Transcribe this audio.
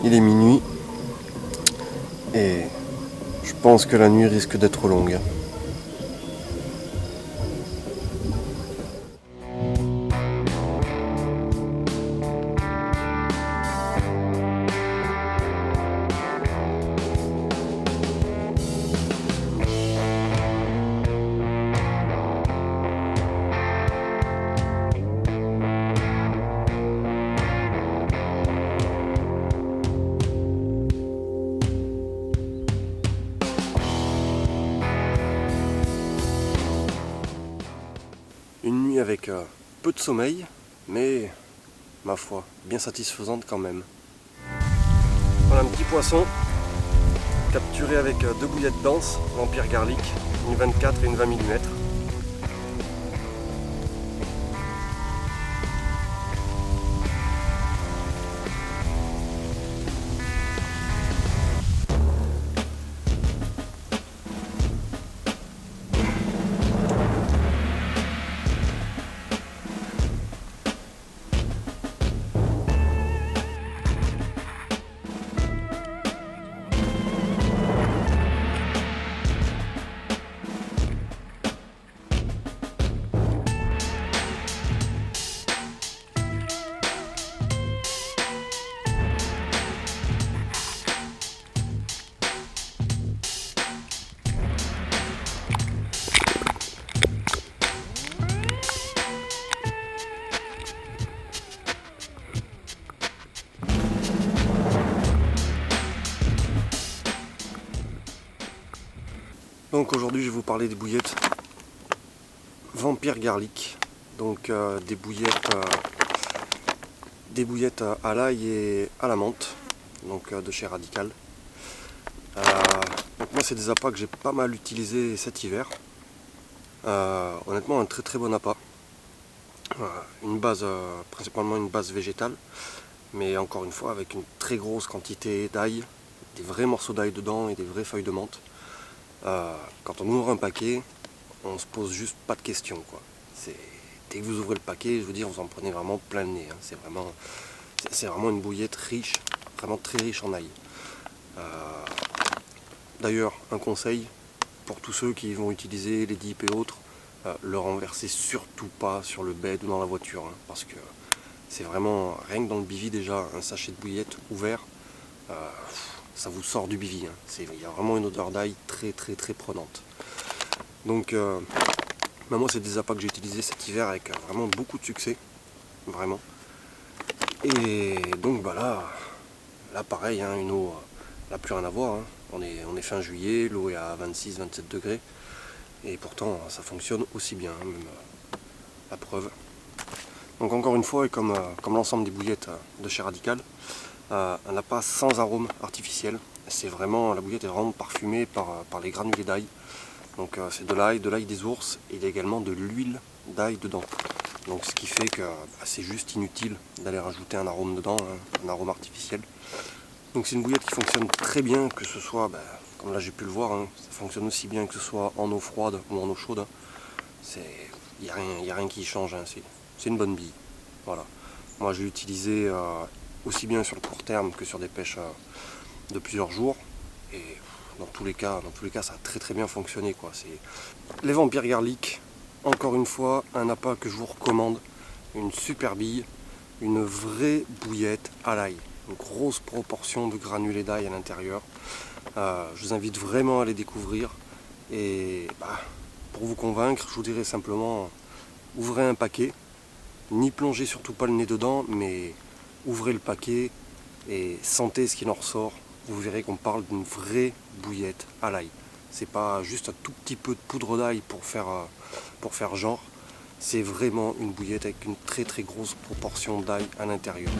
Il est minuit et je pense que la nuit risque d'être longue. Une nuit avec peu de sommeil, mais ma foi, bien satisfaisante quand même. Voilà un petit poisson capturé avec deux bouillettes denses, Vampire Garlic, une 24 et une 20 mm. Donc aujourd'hui je vais vous parler des bouillettes Vampire Garlic, donc des bouillettes à l'ail et à la menthe, donc de chez Radical. Donc moi c'est des appâts que j'ai pas mal utilisés cet hiver. Honnêtement un très très bon appât. Une base, principalement une base végétale, mais encore une fois avec une très grosse quantité d'ail, des vrais morceaux d'ail dedans et des vraies feuilles de menthe. Quand on ouvre un paquet, on se pose juste pas de questions, quoi. Dès que vous ouvrez le paquet, je veux dire, vous en prenez vraiment plein le nez, hein. C'est vraiment une bouillette riche, vraiment très riche en ail. D'ailleurs, un conseil pour tous ceux qui vont utiliser les dips et autres, le renversez surtout pas sur le bed ou dans la voiture, hein, parce que c'est vraiment, rien que dans le bivy déjà, un sachet de bouillette ouvert, ça vous sort du bivy, hein. Il y a vraiment une odeur d'ail très très très prenante. Donc moi c'est des appâts que j'ai utilisés cet hiver avec vraiment beaucoup de succès, vraiment. Et donc bah là pareil, hein, une eau, là plus rien à voir, hein. On est fin juillet, l'eau est à 26-27 degrés, et pourtant ça fonctionne aussi bien, hein, même la preuve. Donc encore une fois, et comme l'ensemble des bouillettes de chez Radical, un appât sans arôme artificiel. C'est vraiment, la bouillette est vraiment parfumée par les granulés d'ail. Donc c'est de l'ail des ours, et il y a également de l'huile d'ail dedans. Donc ce qui fait que c'est juste inutile d'aller rajouter un arôme dedans, hein, un arôme artificiel. Donc c'est une bouillette qui fonctionne très bien, que ce soit, comme là j'ai pu le voir, hein, ça fonctionne aussi bien que ce soit en eau froide ou en eau chaude. Hein. Il n'y a rien qui change, hein. C'est une bonne bille. Voilà. Moi je l'ai utilisé aussi bien sur le court terme que sur des pêches de plusieurs jours, et dans tous les cas ça a très très bien fonctionné, quoi. Les Vampire Garlic, encore une fois un appât que je vous recommande, une super bille, une vraie bouillette à l'ail, une grosse proportion de granulés d'ail à l'intérieur. Je vous invite vraiment à les découvrir, et pour vous convaincre je vous dirais simplement, ouvrez un paquet, n'y plongez surtout pas le nez dedans, mais ouvrez le paquet et sentez ce qu'il en ressort. Vous verrez qu'on parle d'une vraie bouillette à l'ail. C'est pas juste un tout petit peu de poudre d'ail pour faire genre. C'est vraiment une bouillette avec une très très grosse proportion d'ail à l'intérieur.